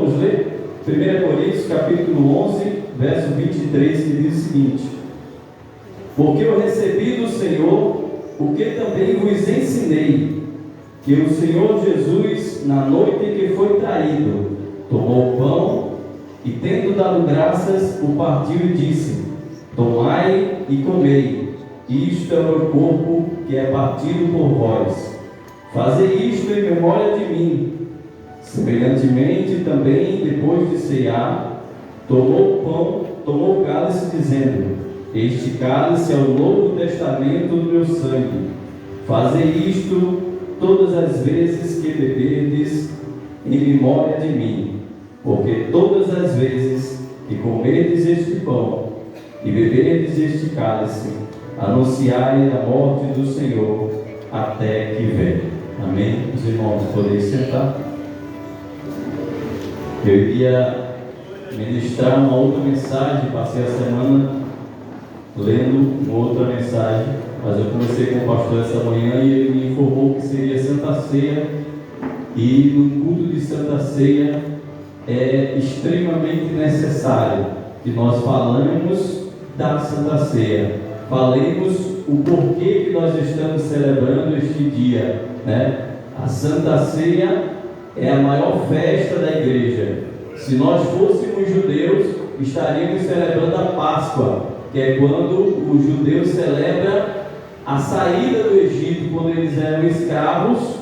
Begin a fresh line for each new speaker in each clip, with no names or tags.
vamos ler 1 Coríntios capítulo 11, verso 23, que diz o seguinte: porque eu recebi do Senhor o que também vos ensinei, que o Senhor Jesus, na noite em que foi traído, tomou o pão e, tendo dado graças, o partiu e disse: tomai e comei, isto é o meu corpo que é partido por vós. Fazei isto em memória de mim. Semelhantemente também, depois de cear, tomou o pão, tomou o cálice, dizendo: este cálice é o novo testamento do meu sangue. Fazei isto todas as vezes que beberdes em memória de mim. Porque todas as vezes que comerdes este pão e beberdes este cálice, anunciai a morte do Senhor até que venha. Amém? Os irmãos podem sentar. Eu iria ministrar uma outra mensagem, passei a semana lendo uma outra mensagem, mas eu conversei com o pastor essa manhã e ele me informou que seria Santa Ceia, e no culto de Santa Ceia é extremamente necessário que nós falemos da Santa Ceia, falemos o porquê que nós estamos celebrando este dia, né? A Santa Ceia é a maior festa da igreja. Se nós fôssemos judeus, estaríamos celebrando a Páscoa, que é quando o judeu celebra a saída do Egito, quando eles eram escravos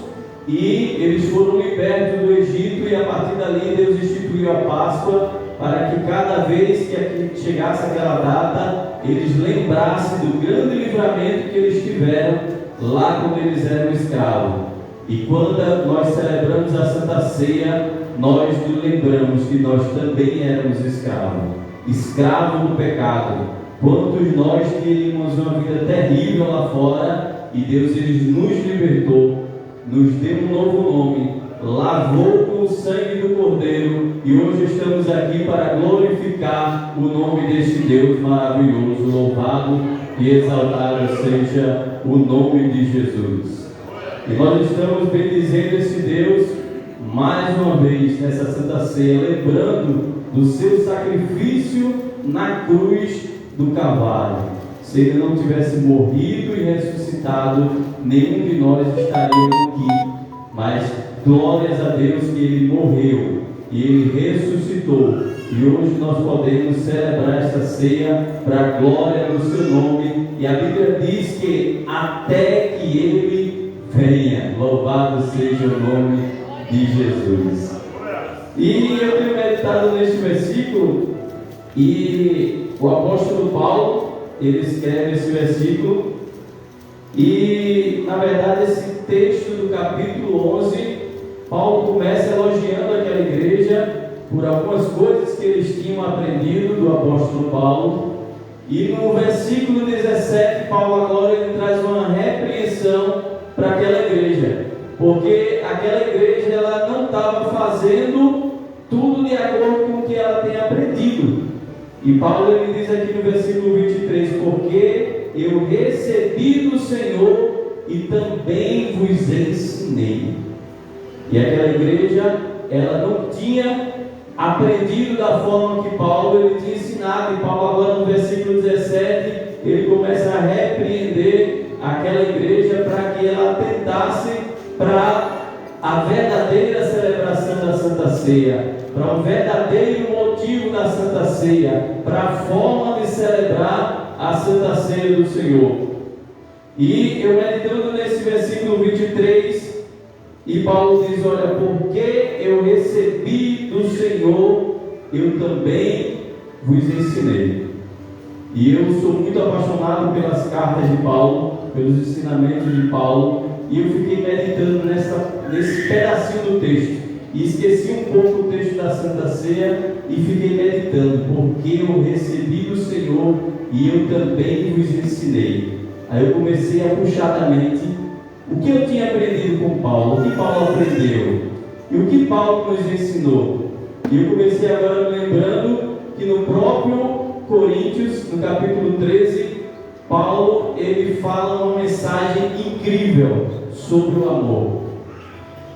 e eles foram libertos do Egito, e a partir dali Deus instituiu a Páscoa para que cada vez que chegasse aquela data, eles lembrassem do grande livramento que eles tiveram lá quando eles eram escravos. E quando nós celebramos a Santa Ceia, nós nos lembramos que nós também éramos escravos do pecado. Quantos nós tínhamos uma vida terrível lá fora, e Deus ele nos libertou, nos deu um novo nome, lavou com o sangue do Cordeiro, e hoje estamos aqui para glorificar o nome deste Deus maravilhoso. Louvado e exaltado seja o nome de Jesus. E nós estamos bendizendo esse Deus mais uma vez nessa Santa Ceia, lembrando do seu sacrifício na cruz do Calvário. Se ele não tivesse morrido e ressuscitado, nenhum de nós estaríamos aqui. Mas glórias a Deus que ele morreu e ele ressuscitou. E hoje nós podemos celebrar esta ceia para a glória do seu nome. E a Bíblia diz que até que ele venha, louvado seja o nome de Jesus. E eu tenho meditado neste versículo, e o apóstolo Paulo, ele escreve esse versículo, e na verdade esse texto do capítulo 11, Paulo começa elogiando aquela igreja por algumas coisas que eles tinham aprendido do apóstolo Paulo, e no versículo 17, Paulo agora ele traz uma repreensão para aquela igreja, porque aquela igreja ela não estava fazendo tudo de acordo com o que ela tem aprendido. E Paulo ele diz aqui no versículo 23: porque eu recebi do Senhor e também vos ensinei. E aquela igreja ela não tinha aprendido da forma que Paulo ele tinha ensinado. E Paulo agora no versículo 17 ele começa a repreender aquela igreja para que ela atentasse para a verdadeira celebração da Santa Ceia, para o verdadeiro motivo da Santa Ceia, para a forma de celebrar a Santa Ceia do Senhor. E eu meditando nesse versículo 23, e Paulo diz: olha, porque eu recebi do Senhor, eu também vos ensinei. E eu sou muito apaixonado pelas cartas de Paulo, pelos ensinamentos de Paulo, e eu fiquei meditando nesse pedacinho do texto, e esqueci um pouco o texto da Santa Ceia, e fiquei meditando: porque eu recebi do Senhor e eu também vos ensinei. Aí eu comecei a puxar da mente o que eu tinha aprendido com Paulo, o que Paulo aprendeu e o que Paulo nos ensinou. E eu comecei agora me lembrando que no próprio Coríntios, no capítulo 13, Paulo ele fala uma mensagem incrível sobre o amor.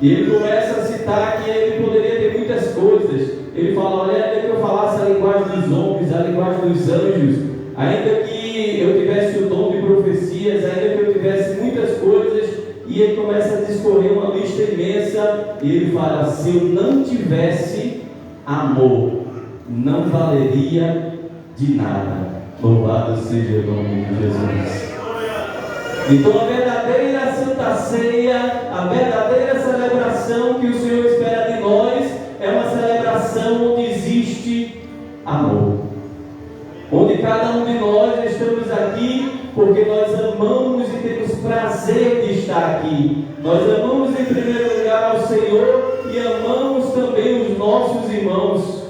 E ele começa a citar que ele poderia ter muitas coisas. Ele fala: olha, ainda que eu falasse a linguagem dos homens, a linguagem dos anjos, ainda que eu tivesse o dom de profecias, ainda que eu tivesse muitas coisas. E ele começa a discorrer uma lista imensa. E ele fala: se eu não tivesse amor, não valeria de nada. Louvado seja o nome de Jesus. Então a verdadeira Santa Ceia, a verdadeira celebração que o Senhor espera de nós, é uma celebração onde existe amor, onde cada um de nós estamos aqui porque nós amamos e temos prazer de estar aqui. Nós amamos em primeiro lugar ao Senhor e amamos também os nossos irmãos.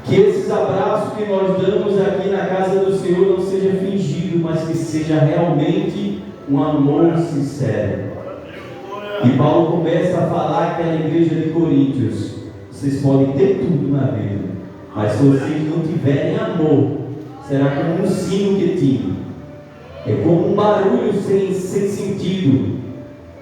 Que esses abraços que nós damos aqui na casa do Senhor não seja fingido, mas que seja realmente um amor sincero. E Paulo começa a falar àquela igreja de Coríntios: vocês podem ter tudo na vida, mas se vocês não tiverem amor, será como um sino que tinha. É como um barulho sem sentido.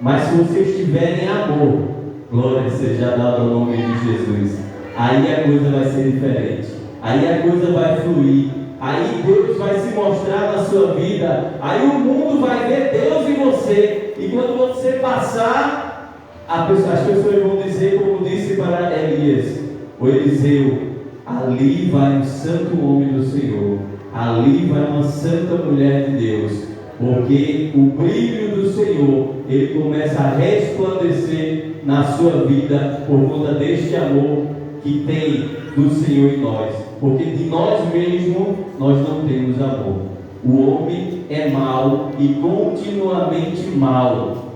Mas se vocês tiverem amor, glória seja dada ao nome de Jesus, aí a coisa vai ser diferente, aí a coisa vai fluir, aí Deus vai se mostrar na sua vida, aí o mundo vai ver Deus em você. E quando você passar, as pessoas vão dizer, como disse para Elias, o Eliseu: ali vai um santo homem do Senhor, ali vai uma santa mulher de Deus, porque o brilho do Senhor, ele começa a resplandecer na sua vida por conta deste amor que tem do Senhor em nós, porque de nós mesmos nós não temos amor. O homem é mau e continuamente mau.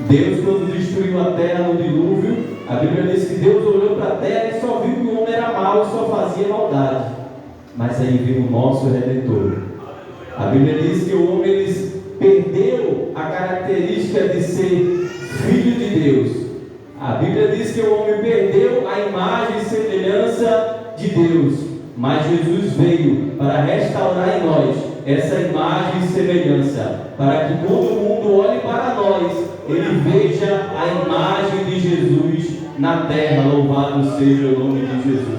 Deus, quando destruiu a terra no dilúvio, a Bíblia diz que Deus olhou para a terra e só viu que o homem era mau e só fazia maldade. Mas aí veio o nosso Redentor. A Bíblia diz que o homem perdeu a característica de ser filho de Deus. A Bíblia diz que o homem perdeu a imagem e semelhança de Deus, mas Jesus veio para restaurar em nós essa imagem e semelhança, para que todo mundo olhe para nós, ele veja a imagem de Jesus na terra. Louvado seja o nome de Jesus.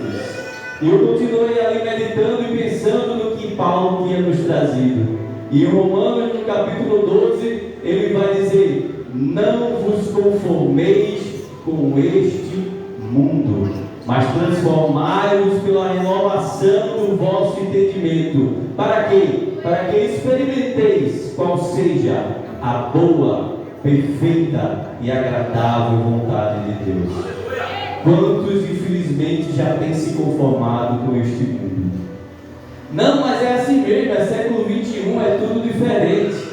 E eu continuei ali meditando e pensando no que Paulo tinha nos trazido. E em Romanos, no capítulo 12, ele vai dizer: não vos conformeis com este mundo, mas transformai-vos pela renovação do vosso entendimento. Para quê? Para que experimenteis qual seja a boa, perfeita e agradável vontade de Deus. Quantos infelizmente já têm se conformado com este mundo? Não, mas é assim mesmo, é século 21, é tudo diferente.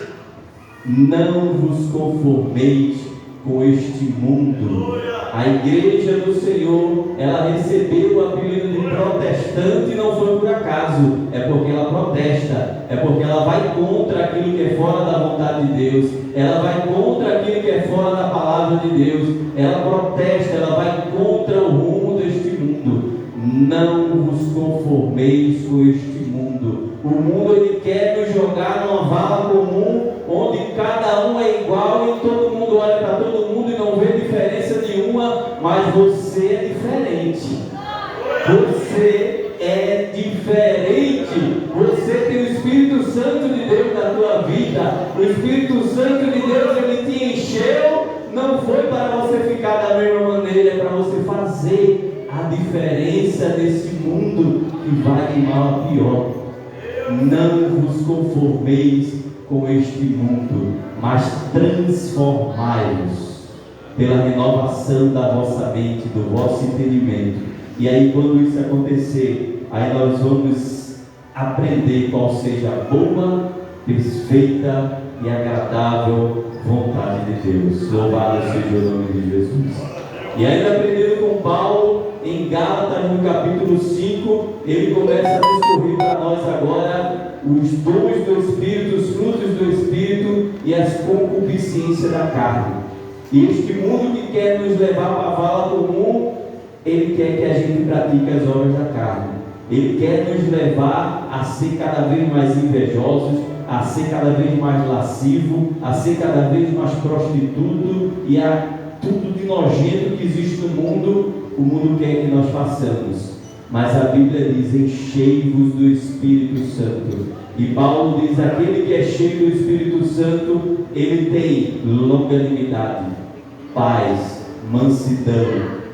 Não vos conformeis com este mundo. A igreja do Senhor, ela recebeu o apelido de protestante e não foi por acaso, é porque ela protesta, é porque ela vai contra aquilo que é fora da vontade de Deus, ela vai contra aquilo que é fora da palavra de Deus, ela protesta, ela vai contra o rumo deste mundo. Não vos conformeis com este mundo. O mundo, ele quer nos jogar numa vala comum, onde cada um é igual e todo mundo olha para todo mundo e não vê diferença nenhuma, mas você é diferente. Você é diferente. Você tem o Espírito Santo de Deus na tua vida. O Espírito Santo de Deus, ele te encheu, não foi para você ficar da mesma maneira, é para você fazer a diferença nesse mundo que vai de mal a pior. Não vos conformeis com este mundo, mas transformai-vos pela renovação da vossa mente, do vosso entendimento. E aí, quando isso acontecer, aí nós vamos aprender qual seja a boa, perfeita e agradável vontade de Deus. Louvado seja o nome de Jesus. E ainda aprendendo com Paulo, em Gálatas, no capítulo 5, ele começa a discorrer para nós agora os dons do Espírito, os frutos do Espírito e as concupiscências da carne. E este mundo que quer nos levar para a vala comum, ele quer que a gente pratique as obras da carne. Ele quer nos levar a ser cada vez mais invejosos, a ser cada vez mais lascivo, a ser cada vez mais prostituto, e a tudo de nojento que existe no mundo, o mundo quer que nós façamos. Mas a Bíblia diz: enchei-vos do Espírito Santo. E Paulo diz: aquele que é cheio do Espírito Santo, ele tem longanimidade, paz, mansidão,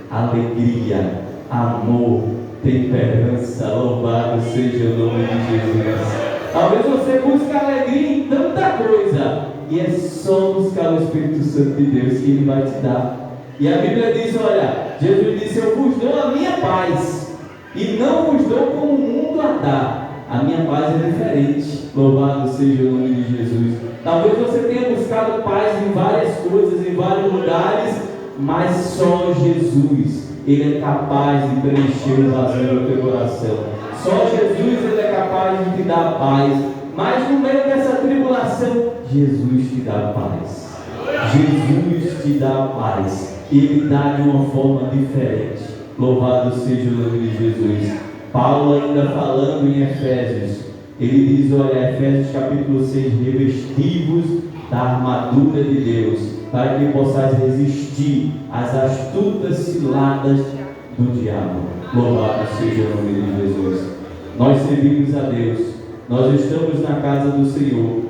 alegria, amor, temperança. Louvado seja o nome de Jesus. Talvez você busque alegria em tanta coisa, e é só buscar o Espírito Santo de Deus que Ele vai te dar. E a Bíblia diz: olha, Jesus disse: eu vos dou a minha paz, e não vos dou como o mundo a dá. A minha paz é diferente. Louvado seja o nome de Jesus. Talvez você tenha buscado paz em várias coisas, em vários lugares, mas só Jesus, Ele é capaz de preencher o vazio do teu coração. Só Jesus, Ele é capaz de te dar paz. Mas no meio dessa tribulação, Jesus te dá paz. Jesus te dá paz. Ele dá de uma forma diferente. Louvado seja o nome de Jesus. Paulo, ainda falando em Efésios, ele diz: olha, Efésios capítulo 6, revesti-vos da armadura de Deus, para que possais resistir às astutas ciladas do diabo. Louvado seja o nome de Jesus. Nós servimos a Deus, nós estamos na casa do Senhor,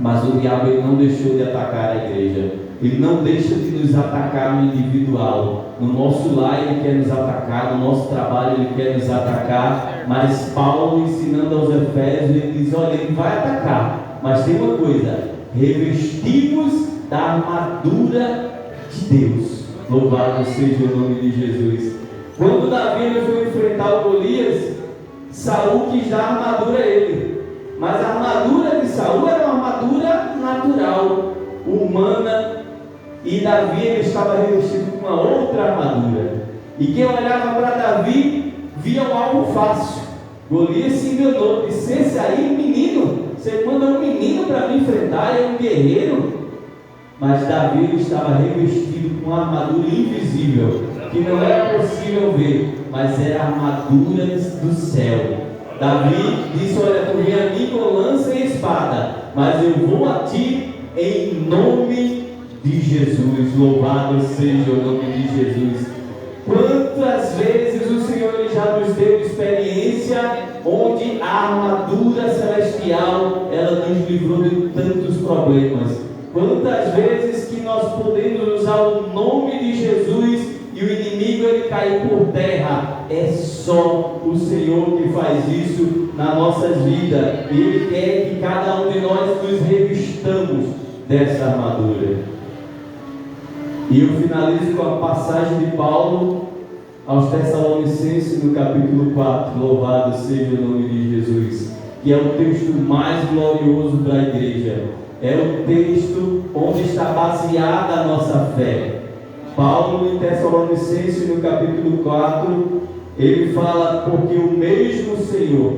mas o diabo, ele não deixou de atacar a igreja. Ele não deixa de nos atacar no individual. No nosso lar ele quer nos atacar, no nosso trabalho ele quer nos atacar. Mas Paulo, ensinando aos Efésios, ele diz: olha, ele vai atacar, mas tem uma coisa: revestimos da armadura de Deus. Louvado seja o nome de Jesus. Quando Davi foi enfrentar o Golias, Saul quis dar a armadura a ele, mas a armadura de Saul era uma armadura natural, humana, e Davi, ele estava revestido com uma outra armadura. E quem olhava para Davi via algo fácil. Golias se enganou, disse: esse aí, menino, você manda um menino para me enfrentar, é um guerreiro. Mas Davi, ele estava revestido com uma armadura invisível, que não era possível ver, mas era a armadura do céu. Davi disse: olha, tu vem a mim com lança e espada, mas eu vou a ti em nome de Jesus. Louvado seja o nome de Jesus. Quantas vezes o Senhor já nos deu experiência onde a armadura celestial, ela nos livrou de tantos problemas. Quantas vezes que nós podemos usar o nome de Jesus e o inimigo, ele cair por terra. É só o Senhor que faz isso nas nossas vidas. E Ele quer que cada um de nós nos revistamos dessa armadura. E eu finalizo com a passagem de Paulo aos Tessalonicenses, no capítulo 4, louvado seja o nome de Jesus, que é o texto mais glorioso da igreja, é o texto onde está baseada a nossa fé. Paulo, em Tessalonicenses, no capítulo 4, ele fala: porque o mesmo Senhor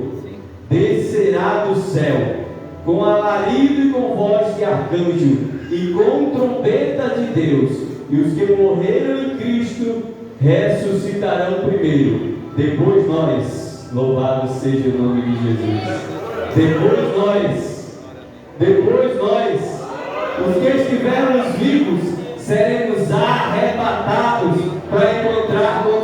descerá do céu com alarido e com voz de arcanjo e com trombeta de Deus, e os que morreram em Cristo ressuscitarão primeiro. Depois nós, louvado seja o nome de Jesus. Depois nós, os que estivermos vivos, seremos arrebatados para encontrar com